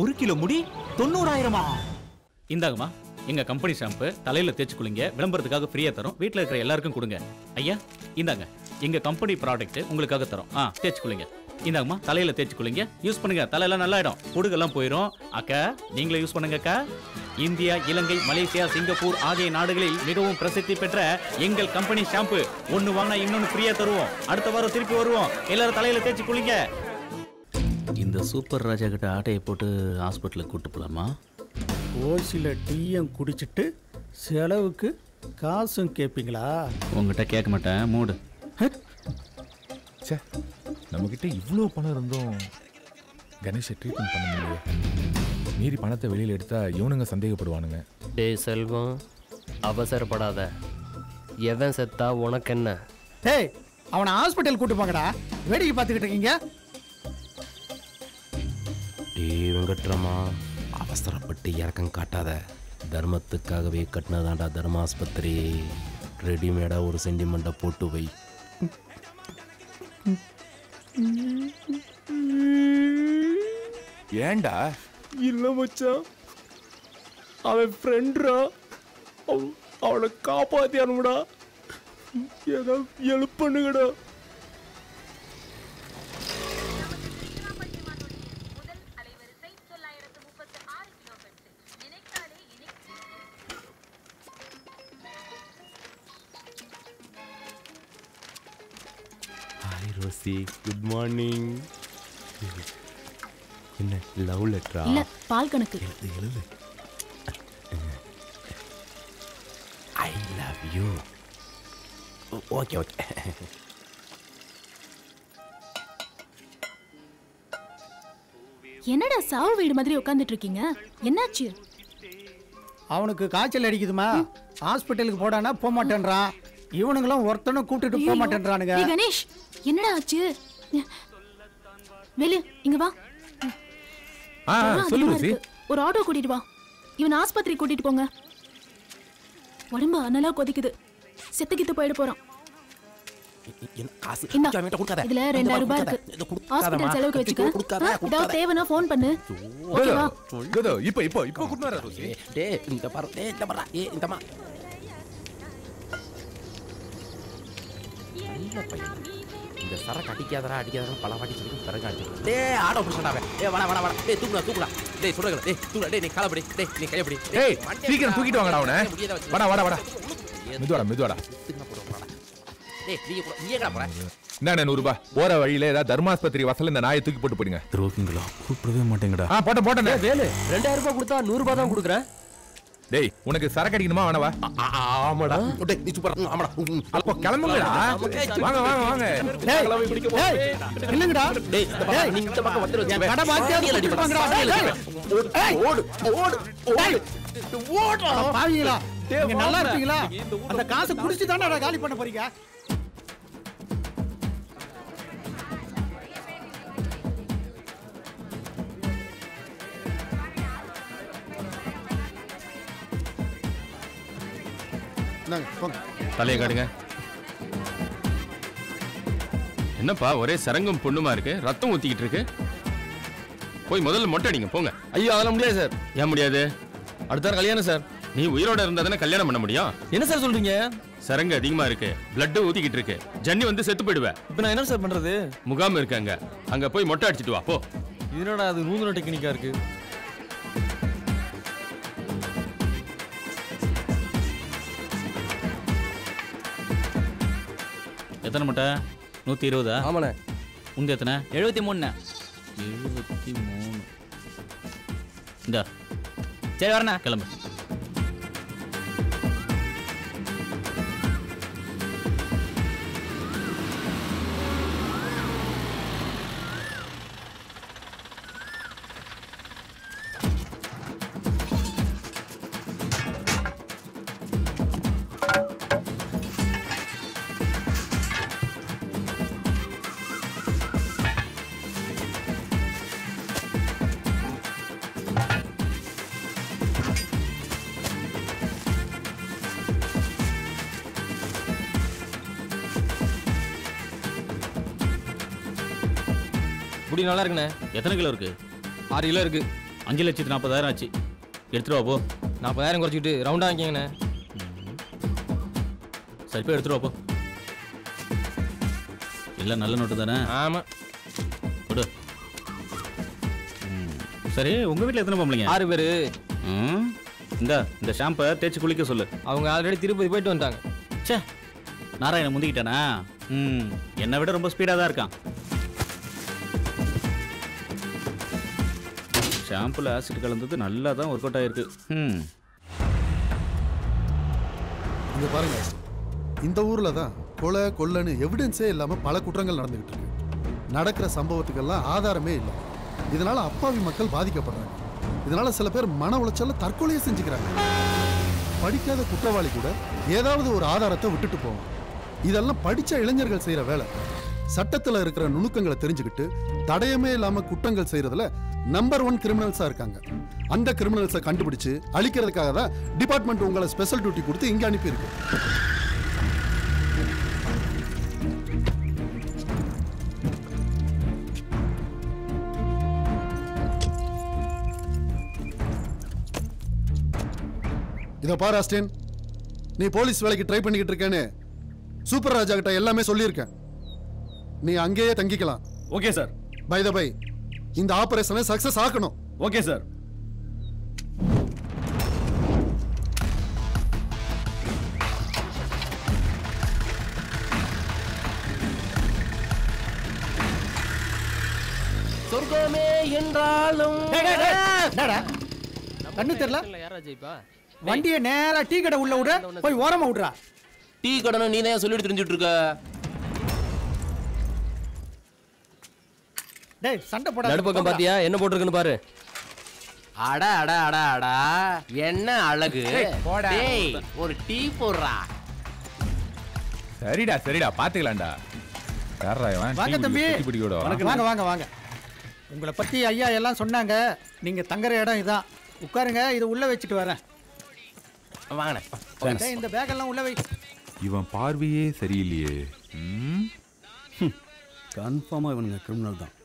1 kilo முடி 90,000 இந்தாங்கம்மா எங்க கம்பெனி ஷாம்பு தலையில தேய்ச்சி குளிங்க விளம்பரத்துக்காக ஃப்ரீயா தரோம் வீட்ல இருக்கிற எல்லாருக்கும் கொடுங்க ஐயா இந்தாங்க எங்க கம்பெனி ப்ராடக்ட் உங்களுக்காக தரோம் தேய்ச்சி குளிங்க இந்தாங்கம்மா தலையில தேய்ச்சி குளிங்க யூஸ் பண்ணுங்க தலையெல்லாம் நல்லாயிடும் பொடுகெல்லாம் போயிடும் அக்கா நீங்களே யூஸ் பண்ணுங்க அக்கா இந்தியா இலங்கை மலேசியா சிங்கப்பூர் ஆகிய நாடுகளில் மிகவும் பிரசித்தி பெற்ற எங்கள் கம்பெனி ஷாம்பு ஒன்னு வாங்கினா இன்னொன்னு ஃப்ரீயா தருவோம் அடுத்த வாரம் திருப்பி வருவோம் எல்லாரும் தலையில தேய்ச்சி குளிங்க இந்த சூப்பர் ராஜா கிட்ட ஆட்டையை போட்டு ஹாஸ்பிட்டலுக்கு கூட்டு போலாமா ஓசில டீயும் குடிச்சிட்டு செலவுக்கு காசும் கேட்பீங்களா உங்ககிட்ட கேட்க மாட்டேன் மூடு சே நம்மக்கிட்ட இவ்வளோ பணம் இருந்தும் கணேஷை ட்ரீட்மெண்ட் பண்ண முடியல மீறி பணத்தை வெளியில் எடுத்தா இவனுங்க சந்தேகப்படுவானுங்க டேய் செல்வம் அவசரப்படாத எவன் செத்தா உனக்கு என்ன டேய் அவனை ஹாஸ்பிட்டல் கூட்டு போங்கடா வேடிக்கை பார்த்துக்கிட்டு இருக்கீங்க டேய் வெங்கட்ரமா அவசரப்பட்டு இறக்கம் காட்டாத தர்மத்துக்காகவே கட்டினதாண்டா தர்மாஸ்பத்திரி ரெடிமேடா ஒரு சென்டிமெண்ட்டை போட்டு வை ஏண்டா இல்ல மச்சான் அவன் ஃப்ரெண்ட்ரா அவனை காப்பாத்தி அனுப்புடா ஏதோ ஹெல்ப் பண்ணுங்கடா ஹாய் ரோசி குட் மார்னிங் என்ன லவ் லெட்டரா இல்ல பால் கணக்கு எழுது I love you okay okay என்னடா சாவு வீடு மாதிரி உட்கார்ந்துட்டு இருக்கீங்க என்னாச்சு அவனுக்கு காய்ச்சல் அடிக்குதுமா ஹாஸ்பிட்டலுக்கு போடானா போக மாட்டேன்றான் இவனுங்களும் ஒருத்தனும் கூட்டிட்டு போக மாட்டேன்றானுங்க ஏய் கணேஷ் என்னடா ஆச்சு வெளிய இங்க வா சொல்லு ரோசி ஒரு ஆட்டோ கூட்டிட்டு வா இவன் ஆஸ்பத்திரி கூட்டிட்டு போங்க உடம்பு அனலா கொதிக்குது செத்துக்கிட்டு போயிட போறான் இதுல 2000 ரூபாய் இருக்கு ஹாஸ்பிடல் செலவுக்கு வச்சுக்க ஏதாவது தேவைன்னா ஃபோன் பண்ணு ஓகேவா இப்போ கூட்டு வர ரோசி டேய் இந்த பாரு டேய் இந்த பாரு ஏய் இந்தமா நல்ல பையன் இந்த சரக்கு அடிக்காதடா பல வாட்டி சொல்லி சரக்கு அடிச்சு டேய் ஆடோ புடிச்சடாவே டேய் வாடா டேய் தூக்குடா டேய் சொல்றேன் டேய் தூக்குடா டேய் நீ காலப்படி டேய் நீ கையப்படி டேய் சீக்கிரம் தூக்கிட்டு வாங்கடா அவனை வாடா மெதுவாடா டேய் நீ ஏங்கடா போற என்ன 100 ரூபாய் போற வழியில ஏதாவது தர்மாஸ்பத்திரி வாசல்ல இந்த நாயை தூக்கி போட்டு போடுங்க துரோகிங்களா கூப்பிடவே மாட்டேங்கடா போட்டேன் வேலு 2000 ரூபாய் கொடுத்தா 100 ரூபாய் தான் கொடுக்குறேன் டேய் உனக்கு சரக்கு அடிக்கணுமா வேணவா ஆமாடா டேய் நீ சூப்பரா ஆமாடா அப்ப கிளம்புங்கடா வாங்க டேய் இல்லங்கடா டேய் நீ இந்த பக்கம் வந்துரு கடை பாத்தியா அடிப்பாங்கடா ஓடு பாவீங்களா நீங்க நல்லா இருப்பீங்களா அந்த காசை குடிச்சு தானே காலி பண்ண போறீங்க தலையை காடுங்க என்னப்பா ஒரே சரங்கம் பொண்ணுமா இருக்கு ரத்தம் ஊத்திக்கிட்டு இருக்கு போய் முதல்ல மொட்டை அடிங்க போங்க ஐயோ அதெல்லாம் முடியாது சார் ஏன் முடியாது அடுத்த வாரம் கல்யாணம் சார் நீ உயிரோட இருந்தா தானே கல்யாணம் பண்ண முடியும் என்ன சார் சொல்றீங்க சரங்கு அதிகமா இருக்கு பிளட் ஊத்திக்கிட்டு இருக்கு ஜன்னி வந்து செத்து போயிடுவேன் இப்போ நான் என்ன சார் பண்றது முகாம் இருக்காங்க அங்க போய் மொட்டை அடிச்சிட்டு வா போ இதனோட அது நூதன டெக்னிக்கா இருக்கு எத்தனை மட்டை 120 ஆமாண்ணே உங்க எத்தனை 73 இந்த சரி வரண்ணா கிளம்பு குடி நல்லா இருக்குண்ணே எத்தனை கிலோ இருக்கு 6 கிலோ இருக்கு 5,40,000 ஆச்சு. எடுத்துட்டு வா போ. 40,000 குறைச்சிக்கிட்டு ரவுண்டா வாங்கிக்கங்கண்ணே. சரி போய் எடுத்துட்டு வா போ. எல்லாம் நல்ல நோட்டு தானே? ஆமா. கொடு. சரி உங்க வீட்டில் எத்தனை பொம்பளைங்க? 6 பேரு. இந்த ஷாம்பை தேய்ச்சி குளிக்க சொல்லு. அவங்க ஆல்ரெடி திருப்பதி போயிட்டு வந்துட்டாங்க. சே நாராயணன் முந்திக்கிட்டானா? என்னை விட ரொம்ப ஸ்பீடாக தான் இருக்கான். ஷாம்புல ஆசிட் கலந்தது நல்லா தான் ஒர்க் அவுட் ஆயிருக்கு. இங்க பாருங்க, இந்த ஊர்ல தான் கொலை கொள்ளைன்னு எவிடன்ஸே இல்லாம பல குற்றங்கள் நடந்துகிட்டு இருக்கு. நடக்கிற சம்பவத்துக்கெல்லாம் ஆதாரமே இல்லை. இதனால அப்பாவி மக்கள் பாதிக்கப்படுறாங்க. இதனால சில பேர் மன உளைச்சல்ல தற்கொலையை செஞ்சுக்கிறாங்க. படிக்காத குற்றவாளி கூட ஏதாவது ஒரு ஆதாரத்தை விட்டுட்டு போவான். இதெல்லாம் படிச்ச இளைஞர்கள் செய்யற வேலை. சட்டத்துல இருக்கிற நுணுக்கங்களை தெரிஞ்சுக்கிட்டு தடயமே இல்லாம குற்றங்கள் செய்யறதுல நம்பர் 1 கிரிமினல்ஸா இருக்காங்க. அந்த கிரிமினல்ஸை கண்டுபிடிச்சு அழிக்கிறதுக்காக தான் டிபார்ட்மெண்ட் உங்களை ஸ்பெஷல் டியூட்டி கொடுத்து இங்க அனுப்பியிருக்கு. இதை பாரு ஆஸ்டின், நீ போலீஸ் வேலைக்கு ட்ரை பண்ணிக்கிட்டு இருக்கேன்னு சூப்பர் ராஜா கிட்ட எல்லாமே சொல்லியிருக்கேன். நீ அங்கேயே தங்கிக்கலாம். Okay sir. By the by, இந்த ஆபரேஷனை சக்சஸ் ஆக்கணும். Okay sir. சொர்க்கமே என்றாலும் கண்ணு தெரியல. யாரா ஜெயிப்பா? வண்டியை நேரா டீ கடை உள்ள விடுற, போய் ஓரமா விடுறா. டீ கடனை நீ தான் சொல்லிட்டு தெரிஞ்சுட்டு இருக்க. டேய் சண்டை போட. நடுப்பக்கம் பாத்தியா என்ன போட்டிருக்குன்னு பாரு. அட அட அட அட என்ன அழகு. டேய் ஒரு டீ போடுறா. சரிடா சரிடா பாத்துக்கலாம்டா. யாரா இவன்? வாங்க தம்பி. வாங்க வாங்க வாங்க. உங்களை பத்தி ஐயா எல்லாம் சொன்னாங்க. நீங்க தங்குற இடம் இதான். உட்காருங்க, இது உள்ள வச்சுட்டு வரேன். வாங்கண்ணே. இந்த பேக் எல்லாம் உள்ள வை. இவன் பார்வையே சரியில்லையே. கன்ஃபார்மா இவனுங்க கிரிமினல் தான்.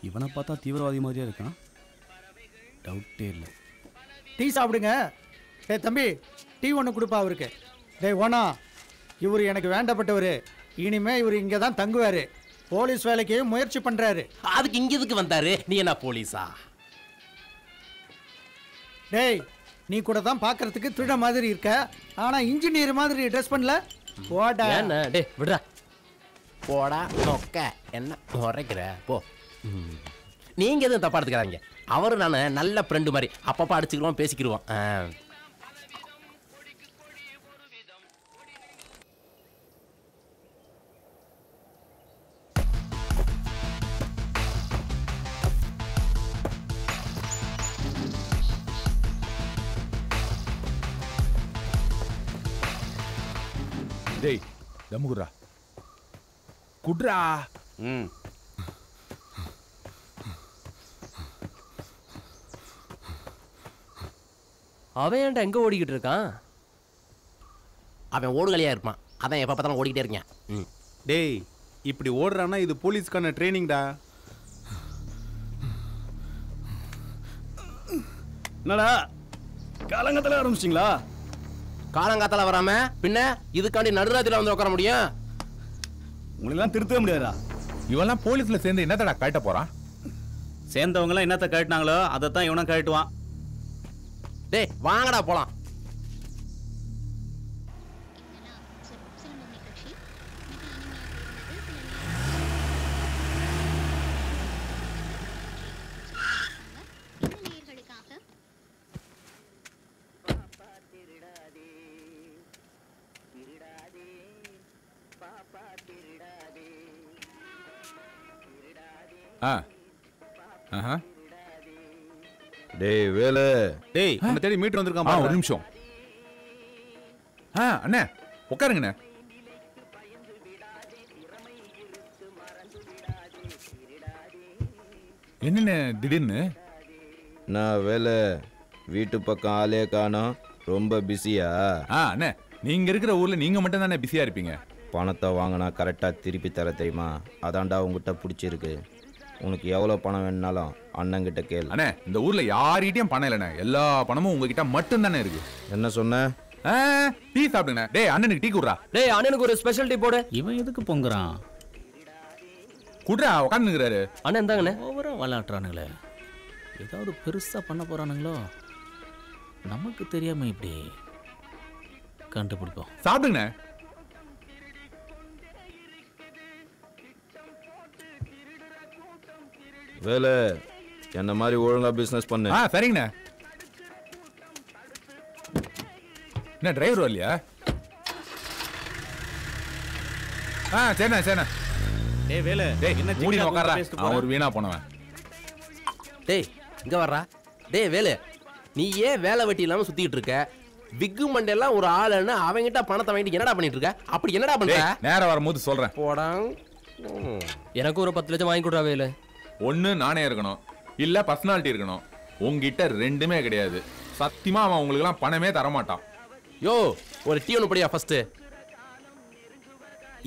இவனை பார்த்தா தீவிரவாதி மாதிரியே இருக்கான். டவுட்டே இல்லை. டீ சாப்பிடுங்க. டேய் தம்பி, டீ ஒன்று கொடுப்பா அவருக்கு. டேய் ஓனா, இவர் எனக்கு வேண்டப்பட்டவர். இனிமே இவர் இங்கே தான் தங்குவார். போலீஸ் வேலைக்கு முயற்சி பண்ணுறாரு. அதுக்கு இங்க எதுக்கு வந்தாரு? நீ என்ன போலீஸா? டேய் நீ கூட தான் பார்க்கறதுக்கு திருட மாதிரி இருக்க, ஆனால் இன்ஜினியர் மாதிரி ட்ரெஸ் பண்ணல. போடா. என்ன டேய் விடுறா. போடா நொக்க. என்ன முறைக்கிற போ. நீங்க எதுவும் தப்பா எடுத்துக்கிறாங்க. அவரு நானு நல்ல ஃப்ரெண்டு மாதிரி அப்பப்போ அடிச்சுக்கிறோம், பேசிக்கிடுவோம். டேய் தம்முகுரா குட்ரா. அவன் ஏன்டா எங்க ஓடிக்கிட்டு இருக்கான்? அவன் ஓடுகலையா இருப்பான். அதான் எப்போ பார்த்தாலும் ஓடிக்கிட்டே இருக்கேன். டேய் இப்படி ஓடுறான்னா இது போலீஸ்க்கான ட்ரைனிங்டா. என்னடா காலங்கத்தில் ஆரம்பிச்சிங்களா? காலங்காத்தால வராம பின்ன இதுக்காண்டி நடுராத்திரில வந்து உட்கார முடியும்? உங்களெல்லாம் திருத்தவே முடியாதா? இவெல்லாம் போலீஸ்ல சேர்ந்து என்னத்தடா கட்ட போறான்? சேர்ந்தவங்களாம் என்னத்தை கட்டினாங்களோ அதைத்தான் இவனும் கட்டுவான். டேய் வாங்கடா போலாம். டேய் வேலு, டேய் நம்ம தேடி மீட்டர் வந்திருக்கான். ஒரு நிமிஷம். அண்ணே உட்காருங்கண்ணே. என்னண்ணே திடீர்னு? நான் வேலை வீட்டு பக்கம் ஆளே காணோம். ரொம்ப பிஸியா? அண்ணே நீங்க இருக்கிற ஊர்ல நீங்க மட்டும் தானே பிஸியா இருப்பீங்க. பணத்தை வாங்கினா கரெக்டாக திருப்பி தர தெரியுமா? அதான்டா உங்ககிட்ட பிடிச்சிருக்கு. உனக்கு எவ்வளோ பணம் வேணுனாலும் அண்ணங்கிட்ட கேளு. அண்ணே இந்த ஊர்ல யார்கிட்டயும் பணம் இல்லைண்ணே, எல்லா பணமும் உங்ககிட்ட மட்டும் தானே இருக்கு. என்ன சொன்ன? டீ சாப்பிடுங்க. டேய் அண்ணனுக்கு டீ குடுறா. டேய் அண்ணனுக்கு ஒரு ஸ்பெஷல் டீ போடு. இவன் எதுக்கு பொங்குறான்? குடுறா, உட்காந்துக்கிறாரு. அண்ணன் இருந்தாங்கண்ணே. ஓவரா விளையாட்டுறானுங்களே, ஏதாவது பெருசா பண்ண போறானுங்களோ, நமக்கு தெரியாம இப்படி கண்டுபிடிப்போம். சாப்பிடுங்க. வேலை என்ன மாதிரி ஒழுங்கா பிசினஸ் பண்ணு. சரிங்கண்ணே. என்ன டிரைவர் வரலையா? சரிண்ணே சரிண்ணே. டேய் வேலை, என்ன மூடி உட்கார்றா, அவன் ஒரு வீணா போனவன். டேய் இங்க வர்றா. டேய் வேலு, நீ ஏன் வேலை வெட்டி இல்லாம சுத்திட்டு இருக்க? விக்கு மண்டெல்லாம் ஒரு ஆளுன்னு அவங்கிட்ட பணத்தை வாங்கிட்டு என்னடா பண்ணிட்டு இருக்க? அப்படி என்னடா பண்ற? நேரம் வரும்போது சொல்றேன். போடாங். எனக்கு ஒரு 10 லட்சம் வாங்கி கொடுறா வேலு. ஒண்ணு நானே இருக்கணும், இல்ல பர்சனாலிட்டி இருக்கணும். உங்ககிட்ட ரெண்டுமே கிடையாது. சத்தியமா அவன் உங்களுக்கு எல்லாம் பணமே தரமாட்டான். யோ ஒரு டீ ஒன்று படியா ஃபர்ஸ்ட்.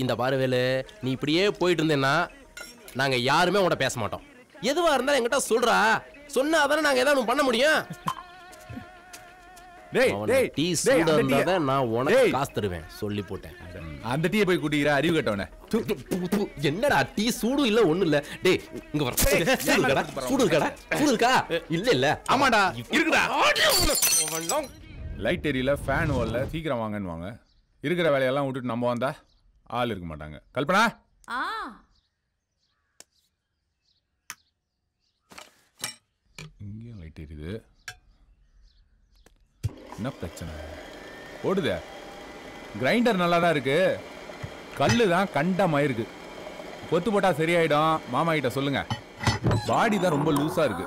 இந்த பாரு வேலு, நீ இப்படியே போயிட்டு இருந்தேன்னா நாங்க யாருமே உன்கிட்ட பேச மாட்டோம். எதுவா இருந்தாலும் என்கிட்ட சொல்றா, சொன்னா தானே நாங்க ஏதாவது பண்ண முடியும். டீ சூடாக நான் உனக்கு காசு தருவேன் சொல்லி போட்டேன். அந்த டீயை போய் குடிக்கிற அறிவு கட்டவனே. என்னடா டீ சூடு இல்ல ஒண்ணு இல்ல. டேய் இங்க வர. சூடு இருக்கடா, சூடு இருக்கா? இல்ல இல்ல. ஆமாடா இருக்குடா. லைட் எரியல, ஃபேன் ஓடல, சீக்கிரம் வாங்கன்னு வாங்க. இருக்கிற வேலையெல்லாம் விட்டுட்டு நம்ம வந்தா ஆள் இருக்க மாட்டாங்க. கல்பனா இங்கேயும் லைட் எரியுது. என்ன பிரச்சனை? ஓடுதே. கிரைண்டர் நல்லா தான் இருக்கு, கல்லு தான் கண்டமாயிருக்கு. கொத்து போட்டா சரியாயிடும். மாமா கிட்ட சொல்லுங்க. பாடி தான் ரொம்ப லூஸா இருக்கு.